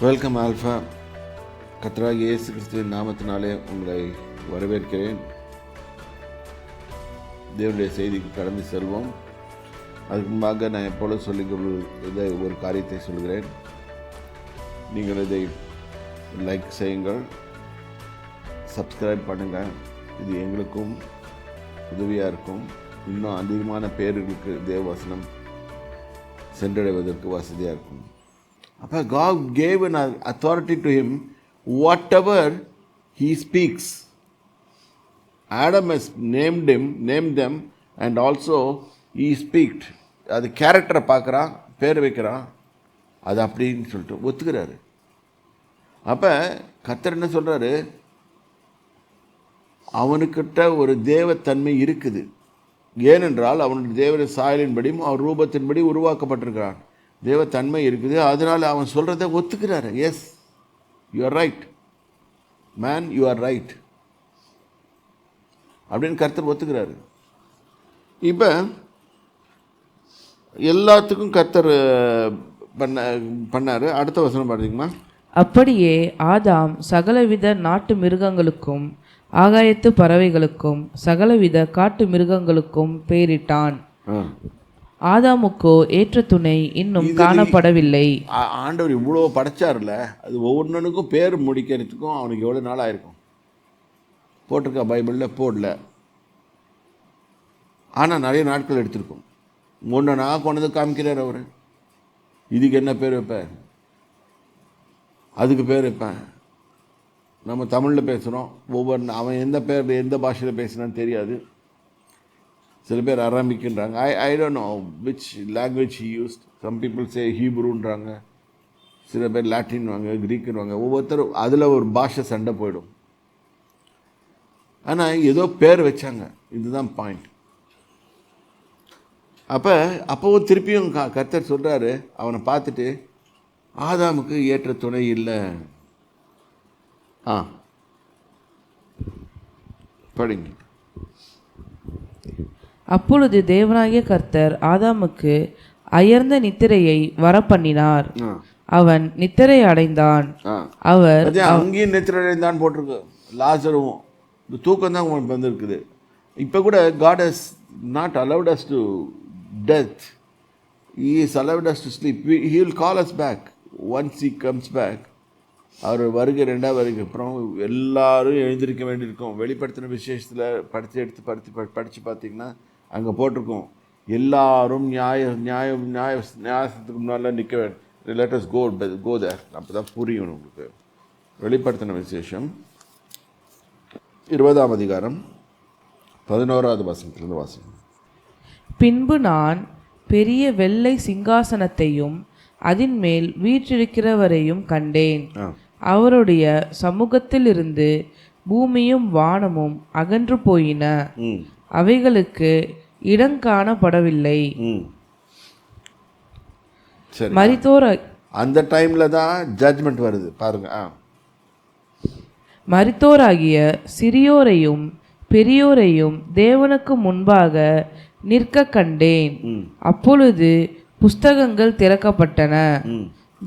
Welcome alpha. கர்த்தராகிய இயேசு கிறிஸ்துவின் நாமத்தினாலே உங்களை வரவேற்கிறேன். தேவனுடைய செய்திக்கு கடந்து செல்வோம். அதுக்கு முன்பாக நான் எப்பொழுது சொல்லிக்கொள்ள ஒரு காரியத்தை சொல்கிறேன். நீங்கள் இதை லைக் செய்யுங்கள், சப்ஸ்கிரைப் பண்ணுங்கள். இது எங்களுக்கும் உதவியாக இருக்கும். இன்னும் அதிகமான பேர்களுக்கு தேவவசனம் சென்றடைவதற்கு வசதியாக இருக்கும். அப்போ God gave an authority to him, whatever he speaks. Adam has named them and also he speaks. அது கேரக்டரை பார்க்குறான், பேர் வைக்கிறான், அது அப்படின்னு சொல்லிட்டு ஒத்துக்கிறாரு. அப்போ கர்த்தர் என்ன சொல்கிறாரு, அவனுக்கிட்ட ஒரு தேவத்தன்மை இருக்குது. ஏனென்றால் அவனுடைய தேவனுடைய சாயலின்படியும் அவர் ரூபத்தின்படி உருவாக்கப்பட்டிருக்கிறான். தேவத்தன்மை இருக்குது. அதனால் அவன் சொல்கிறத ஒத்துக்கிறாரு. Yes, you are right man, you are right அப்படின்னு கர்த்தர் ஒத்துக்கிறாரு. இப்போ எல்லாத்துக்கும் கர்த்தர் பண்ணார். அடுத்த வசனம் பார்த்தீங்கன்னா, அப்படியே ஆதாம் சகலவித நாட்டு மிருகங்களுக்கும் ஆகாயத்து பறவைகளுக்கும் சகலவித காட்டு மிருகங்களுக்கும் பெயரிட்டான். ஆதாமுக்கோ ஏற்ற துணை இன்னும் காணப்படவில்லை. ஆண்டவர் இவ்வளோ படைச்சார்ல, அது ஒவ்வொன்றுக்கும் பேர் முடிக்கிறதுக்கும் அவனுக்கு எவ்வளோ நாள் ஆயிருக்கும். போட்டிருக்கா பைபிளில்? போடல. ஆனால் நிறைய நாட்கள் எடுத்திருக்கும். ஒன்று நான் கொண்டது காமிக்கிறார் அவர். இதுக்கு என்ன பேர் வைப்பேன், அதுக்கு பேர் வைப்பேன். நம்ம தமிழில் பேசுகிறோம், அவன் எந்த பேர் எந்த பாஷையில் பேசுனான்னு தெரியாது. சில பேர் அரபிக்ன்றாங்க. I don't know which language he used. Some people say ஹீப்ரூன்றாங்க, சில பேர் லாட்டின்வாங்க, க்ரீக்குன்னுவாங்க. ஒவ்வொருத்தரும் அதில் ஒரு பாஷை சண்டை போயிடும். ஆனால் ஏதோ பேர் வச்சாங்க, இதுதான் பாயிண்ட். அப்போவும் திருப்பியும் கர்த்தர் சொல்கிறாரு, அவனை பார்த்துட்டு, ஆதாமுக்கு ஏற்ற துணை இல்லை. படிங்க. அப்பொழுது தேவனாகிய கர்த்தர் ஆதாமுக்கு அயர்ந்த நித்திரையை வரப்பண்ணினார். அவன் நித்திரை அடைந்தான். அவர் அங்கேயும் நித்திரை அடைந்தான் போட்டிருக்கு. லாசருவும் இந்த தூக்கம் தான் உங்களுக்கு வந்திருக்குது. இப்போ கூட God has not allowed us to death. He has allowed us to sleep. He will call us back once he comes back. அவர் வருகை, ரெண்டாவது வருகை அப்புறம் எல்லாரும் எழுந்திருக்க வேண்டியிருக்கும். வெளிப்படுத்தின விசேஷத்தில் படித்து பார்த்தீங்கன்னா அங்கே போட்டிருக்கோம், எல்லாரும் நியாயத்துக்கு முன்னால் நிற்க வேண்டும். லெட் அஸ் கோ தேர். அப்போ தான் புரியும் உங்களுக்கு. வெளிப்படுத்தின விசேஷம் 20ஆம் அதிகாரம் 11வது வசனத்திலிருந்து வாசிக்கும். பின்பு நான் பெரிய வெள்ளை சிங்காசனத்தையும் அதின் மேல் வீற்றிருக்கிறவரையும் கண்டேன். அவருடைய சமூகத்திலிருந்து பூமியும் வானமும் அகன்று போயின, அவைகளுக்கு இடம் காணப்படவில்லை. மரித்தோர் அந்த டைம்ல தான் ஜட்ஜ்மெண்ட் வருது பாருங்க. மரித்தோராகிய சிறியோரையும் பெரியோரையும் தேவனுக்கு முன்பாக நிற்க கண்டேன். அப்பொழுது புஸ்தகங்கள் திறக்கப்பட்டன.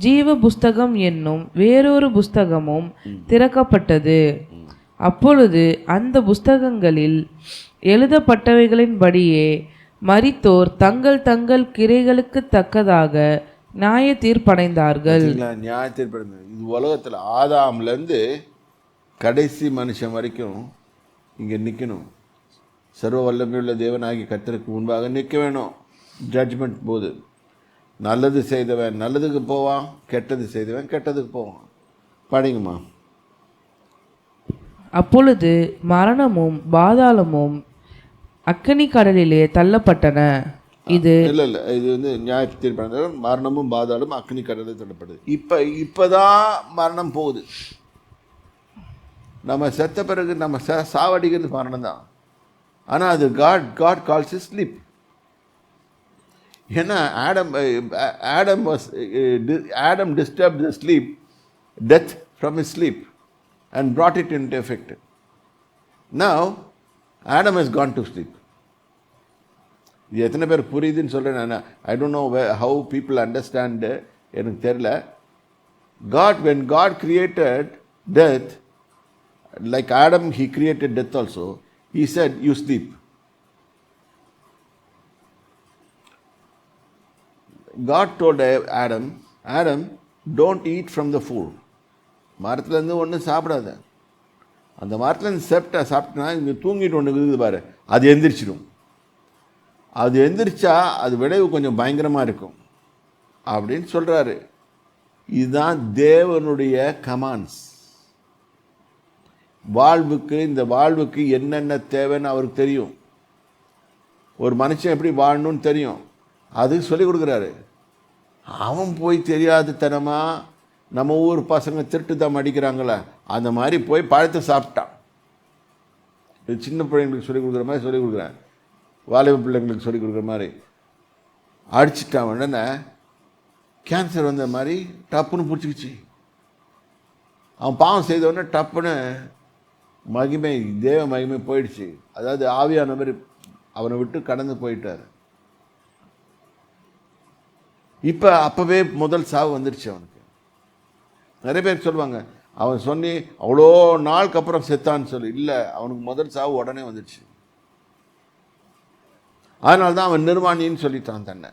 ஜீவ புஸ்தகம் என்னும் வேறொரு புஸ்தகமும் திறக்கப்பட்டது. அப்பொழுது அந்த புஸ்தகங்களில் எழுதப்பட்டவைகளின்படியே மரித்தோர் தங்கள் தங்கள் கிரைகளுக்கு தக்கதாக நியாய தீர்ப்படைந்தார்கள். நியாய தீர்ப்படைந்தார். இது உலகத்தில் ஆதாம்லேருந்து கடைசி மனுஷன் வரைக்கும் இங்கே நிற்கணும். சர்வ வல்லமையுள்ள தேவனாகி கர்த்தருக்கு முன்பாக நிற்க வேணும். ஜட்ஜ்மெண்ட் போது நல்லது செய்தவன் நல்லதுக்கு போவான், கெட்டது செய்தவன் கெட்டதுக்கு போவான். படிங்கம்மா. அப்பொழுது மரணமும் பாதாளமும் அக்கினி கடலிலே தள்ளப்பட்டன. இது இல்லை இது வந்து நியாய தீர்ப்பு. மரணமும் பாதாளமும் அக்கினி கடலில் தள்ளப்படுது. இப்போதான் மரணம் போகுது. நம்ம செத்த பிறகு நம்ம சாவடிக்கிறது மரணம் தான். ஆனால் அது காட் கால்ஸ் இட் ஸ்லீப். ஏன்னா Adam disturbed the sleep, death from his sleep and brought it into effect. Now Adam has gone to sleep. இது எத்தனை பேர் புரியுதுன்னு சொல்கிறேன் நான். ஐ don't know how people understand, எனக்கு தெரில. when God created death, like Adam, he created death also. He said, you sleep. God told Adam, don't eat from the food. மரத்துலேருந்து ஒன்றும் சாப்பிடாத. அந்த மரத்துலேருந்து சாப்பிட்டனா இங்கே தூங்கிட்டு ஒன்று இருக்குது பாரு, அது எந்திரிச்சிடும். அது எந்திரிச்சா அது விளைவு கொஞ்சம் பயங்கரமாக இருக்கும் அப்படின்னு சொல்கிறாரு. இதுதான் தேவனுடைய கமாண்ட்ஸ். இந்த வாழ்வுக்கு என்னென்ன தேவைன்னு அவருக்கு தெரியும். ஒரு மனுஷன் எப்படி வாழணும்னு தெரியும், அது சொல்லிக் கொடுக்குறாரு. அவன் போய் தெரியாது தனமா நம்ம ஊர் பசங்க திருட்டு தான் அடிக்கிறாங்களே அந்த மாதிரி போய் பழத்தை சாப்பிட்டான். இது சின்ன பிள்ளைங்களுக்கு சொல்லிக் கொடுக்குற மாதிரி சொல்லிக் கொடுக்குறேன், வாலிப பிள்ளைங்களுக்கு சொல்லிக் கொடுக்குற மாதிரி. அடிச்சிட்டான் உடனே கேன்சர் வந்த மாதிரி டப்புன்னு பிடிச்சிக்கிச்சு. அவன் பாவம் செய்த உடனே டப்புன்னு தேவ மகிமை போயிடுச்சு. அதாவது ஆவியான மாதிரி அவனை விட்டு கடந்து போயிட்டார். இப்போ அப்போவே முதல் சாவு வந்துடுச்சு அவனுக்கு. நிறைய பேர் சொல்லுவாங்க அவன் சொன்னி அவ்வளோ நாளுக்கு அப்புறம் செத்தான்னு சொல்லி. இல்லை, அவனுக்கு முதல் சாவு உடனே வந்துடுச்சு. அதனால தான் அவன் நிர்வாணின்னு சொல்லிட்டான் தன்னை.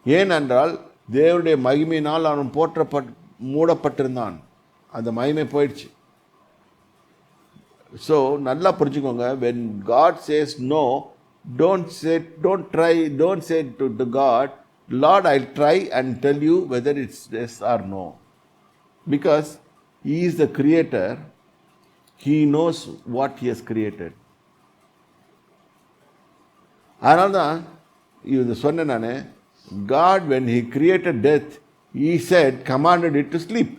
ஏனென்றால் தேவனுடைய மகிமையினால் அவன் மூடப்பட்டிருந்தான். அந்த மகிமை போயிடுச்சு. ஸோ நல்லா புரிஞ்சுக்கோங்க, when God says no, don't say to God, Lord, I'll try and tell you whether it's yes or no. Because He is the creator, He knows what He has created. அதனால தான் இது சொன்னேன் நான். God, when He created death, He commanded it to sleep.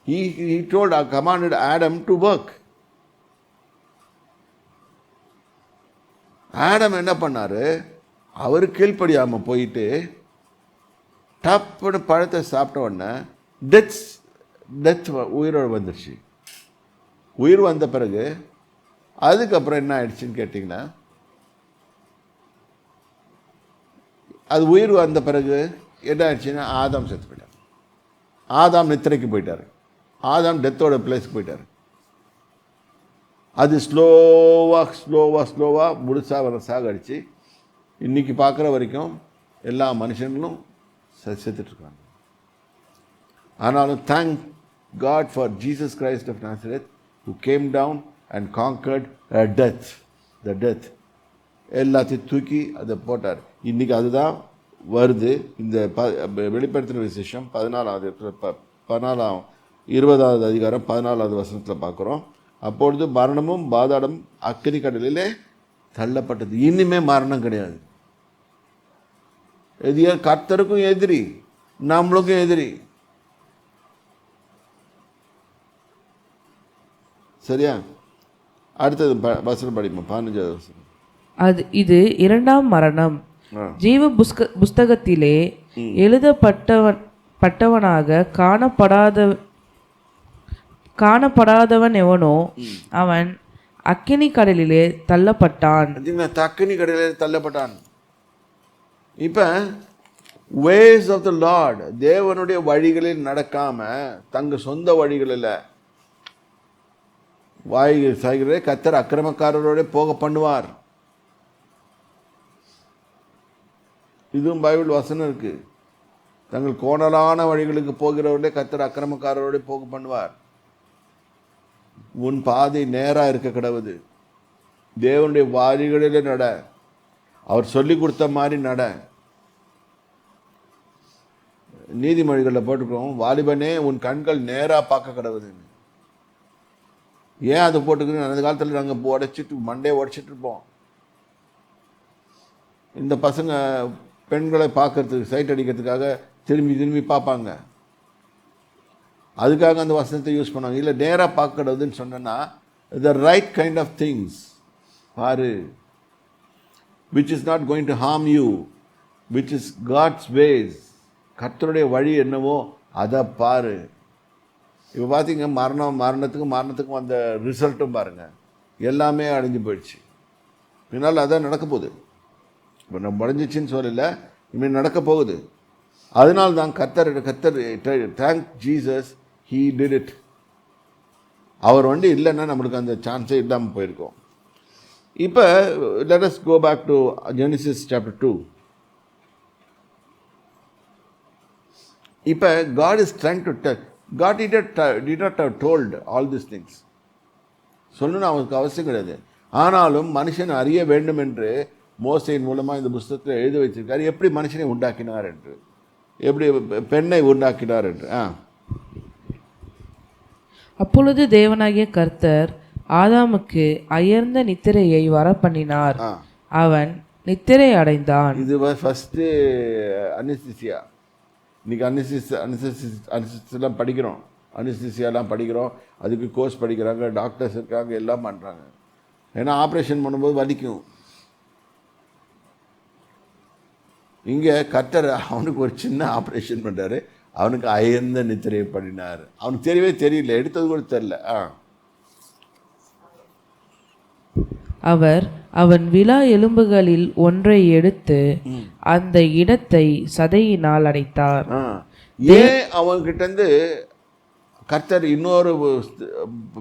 He commanded Adam to work. Adam என்ன பண்ணாரு, அவர் கீழ்ப்படியாமல் போயிட்டு டப்புன்னு பழத்தை சாப்பிட்ட உடனே டெத் உயிரோடு வந்துடுச்சு. உயிர் வந்த பிறகு அதுக்கப்புறம் என்ன ஆயிடுச்சுன்னு கேட்டிங்கன்னா, அது உயிர் வந்த பிறகு என்ன ஆயிடுச்சுன்னா ஆதாம் செத்து போயிட்டார். ஆதாம் நித்திரைக்கு போயிட்டார். ஆதாம் டெத்தோட பிளேஸ்க்கு போயிட்டார். அது ஸ்லோவாக முழுசாக வர சாகடிச்சு இன்றைக்கி பார்க்குற வரைக்கும் எல்லா மனுஷங்களும் செத்துட்ருக்காங்க. ஆனாலும் thank God for Jesus Christ of Nazareth who came down and conquered death. எல்லாத்தையும் தூக்கி அதை போட்டார். இன்றைக்கி அதுதான் வருது. இந்த வெளிப்படுத்தின விசேஷம் 20வது அதிகாரம் 14வது வசனத்தில் பார்க்குறோம். அப்பொழுது மரணமும் பாதாளம் அக்கினி கடலிலே தள்ளப்பட்டது. இனிமே மரணம் கிடையாது. இது கர்த்தருக்கும் எதிரி, நம்மளுக்கும் எதிரி. சரியா? அடுத்தது வசனம் படிப்போம், 15வது வசனம். இது இரண்டாம் மரணம். ஜீவ புஸ்தகத்திலே எழுதப்பட்டவனாக காணப்படாதவன் எவனோ அவன் அக்கினி கடலிலே தள்ளப்பட்டான். அக்கினி கடலிலே தள்ளப்பட்டான். இப்ப ways of the Lord, தேவனுடைய வழிகளில் நடக்காம தங்க சொந்த வழிகளில் சாய்கிறே கர்த்தர் அக்கிரமக்காரரோட போக பண்ணுவார். இதுவும் பைபிள் வசனம் இருக்கு. தங்கள் கோணலான வழிகளுக்கு போகிறவர்களே கர்த்தர் அக்கிரமக்காரரோட போக பண்ணுவார். உன் பாதை நேராக இருக்க கிடவுது. தேவனுடைய வழிகளிலே நட. அவர் சொல்லி கொடுத்த மாதிரி நட. நீதிமொழிகளில் போட்டுக்கிறோம், வாலிபனே உன் கண்கள் நேராக பார்க்க கிடவுதுன்னு. ஏன் அதை போட்டுக்கணும்? அந்த காலத்தில் நாங்கள் மண்டையை உடைச்சிட்டு இருப்போம். இந்த பசங்க பெண்களை பார்க்கறதுக்கு சைட் அடிக்கிறதுக்காக திரும்பி பார்ப்பாங்க. அதுக்காக அந்த வசனத்தை யூஸ் பண்ணாங்க. இல்லை நேராக பார்க்கறதுன்னு சொன்னா the right kind of things பாரு, which is not going to harm you, which is God's ways. கர்த்தருடைய வழி என்னவோ அதை பாரு. இப்போ பார்த்தீங்க, மரணத்துக்கும் அந்த ரிசல்ட்டும் பாருங்கள், எல்லாமே அழிஞ்சு போயிடுச்சு. இதனால் அதான் நடக்க போகுது. இப்போ நம்ம முடிஞ்சிச்சின்னு சொல்லல, இனிமேல் நடக்க போகுது. அதனால தான் கத்தர் thank Jesus, he did it. அவர் இல்லைன்னா நம்மளுக்கு அந்த சான்ஸே இல்லாமல் போயிருக்கோம். இப்போ let us go back to Genesis chapter 2. இப்போ God is trying to tell. God did not have told all these things. சொல்லணும்னு அவனுக்கு அவசியம் கிடையாது. ஆனாலும் மனுஷன் அறிய வேண்டும் என்று மோசையின் மூலமாக இந்த புஸ்தகத்தில் எழுதி வச்சிருக்காரு, எப்படி மனுஷனை உண்டாக்கினார் என்று, எப்படி பெண்ணை உண்டாக்கினார் என்று. அப்பொழுது தேவனாகிய கர்த்தர் ஆதாமுக்கு அயர்ந்த நித்திரையை வரப்பண்ணினார், அவன் நித்திரை அடைந்தான். இது ஃபர்ஸ்ட் அனிஸ்திசியா. இன்னைக்கு அனிஸ்திசியாலாம் படிக்கிறோம், அனிஸ்திசியாலாம் படிக்கிறோம், அதுக்கு கோர்ஸ் படிக்கிறாங்க, டாக்டர்ஸ் இருக்காங்க, எல்லாம் பண்ணுறாங்க. ஏன்னா ஆப்ரேஷன் பண்ணும்போது வலிக்கும். இங்கே கர்த்தர் அவனுக்கு ஒரு சின்ன ஆப்ரேஷன் பண்ணுறாரு, அவனுக்கு அயர்ந்த நித்திரையை பண்ணினார். அவனுக்கு தெரியவே தெரியல, எடுத்தது கூட தெரியல. அவர் அவன் விலா எலும்புகளில் ஒன்றை எடுத்து அந்த இடத்தை சதையினால் அடைத்தார். ஏன் அவன்கிட்ட கர்த்தர் இன்னொரு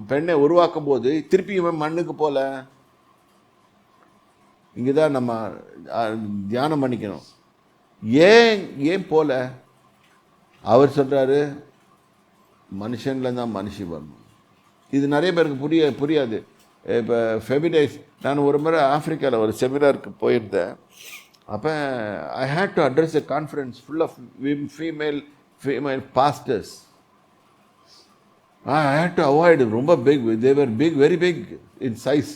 பெண்ணை உருவாக்கும் போது திருப்பி இவன் மண்ணுக்கு போல? இங்கதான் நம்ம தியானம் பண்ணிக்கணும். ஏன் போல? அவர் சொல்றாரு மனுஷன்ல தான் மனுஷி வரணும். இது நிறைய பேருக்கு புரியாது. இப்போ ஃபெமினைஸ், நான் ஒரு முறை ஆஃப்ரிக்காவில் ஒரு செமினாருக்கு போயிருந்தேன். அப்போ I had to address a conference full of female pastors. I had to avoid. ரொம்ப big, they're big, very big in size.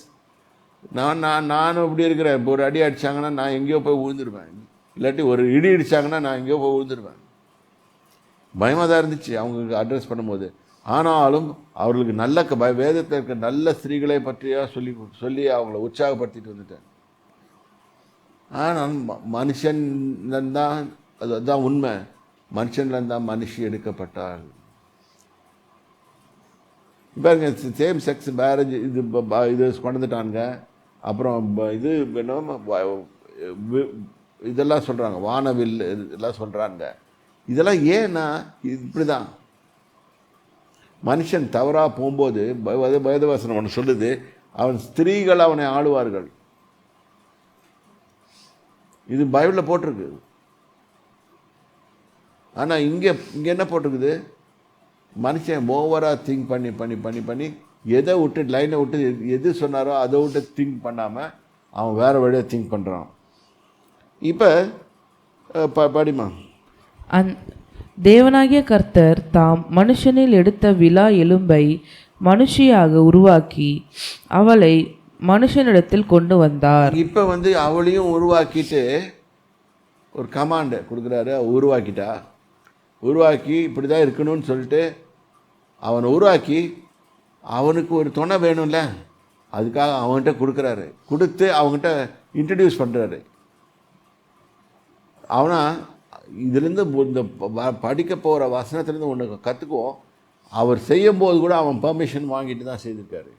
நானும் இப்படி இருக்கிறேன். இப்போ ஒரு அடி அடித்தாங்கன்னா நான் எங்கேயோ போய் விழுந்துருவேன், இல்லாட்டி ஒரு இடி அடித்தாங்கன்னா நான் எங்கேயோ போய் விழுந்துருவேன். பயமாக தான் இருந்துச்சு அவங்களுக்கு அட்ரஸ் பண்ணும்போது. ஆனாலும் அவர்களுக்கு நல்ல வேதத்தில் இருக்க நல்ல ஸ்திரீகளை பற்றியா சொல்லி அவங்கள உற்சாகப்படுத்திட்டு வந்துட்டேன். ஆனால் மனுஷன்தான், அதுதான் உண்மை, மனுஷன்தான் மனுஷி எடுக்கப்பட்டாள். பாருங்க, சேம் செக்ஸ் மேரேஜ் இது கொண்டுட்டாங்க. அப்புறம் இது இதெல்லாம் சொல்கிறாங்க, வானவில் இதெல்லாம் சொல்கிறாங்க. இதெல்லாம் ஏன்னா இப்படி தான் மனுஷன் தவறாக போகும்போது வேதவசனம் ஒன்று சொல்லுது, அவன் ஸ்திரீகள் அவனை ஆளுவார்கள். இது பைபிளில் போட்டிருக்கு. ஆனால் இங்கே என்ன போட்டிருக்குது? மனுஷன் ஓவராக திங்க் பண்ணி பண்ணி பண்ணி பண்ணி எதை விட்டு லைனை விட்டு எது சொன்னாரோ அதை விட்டு திங்க் பண்ணாமல் அவன் வேறு வழியாக திங்க் பண்ணுறான். இப்போ படிமா. தேவனாகிய கர்த்தர் தாம் மனுஷனில் எடுத்த விலா எலும்பை மனுஷியாக உருவாக்கி அவளை மனுஷனிடத்தில் கொண்டு வந்தார். இப்போ அவளையும் உருவாக்கிட்டு ஒரு கமாண்டை கொடுக்குறாரு. உருவாக்கி இப்படி தான் இருக்கணும்னு சொல்லிட்டு அவனை உருவாக்கி அவனுக்கு ஒரு துணை வேணும்ல, அதுக்காக அவன்கிட்ட கொடுக்குறாரு. கொடுத்து அவங்ககிட்ட இன்ட்ரடியூஸ் பண்ணுறாரு. அவனா இதுலேருந்து இந்த படிக்க போகிற வசனத்துலேருந்து ஒன்று கற்றுக்குவோம். அவர் செய்யும்போது கூட அவன் பெர்மிஷன் வாங்கிட்டு தான் செய்திருக்காரு.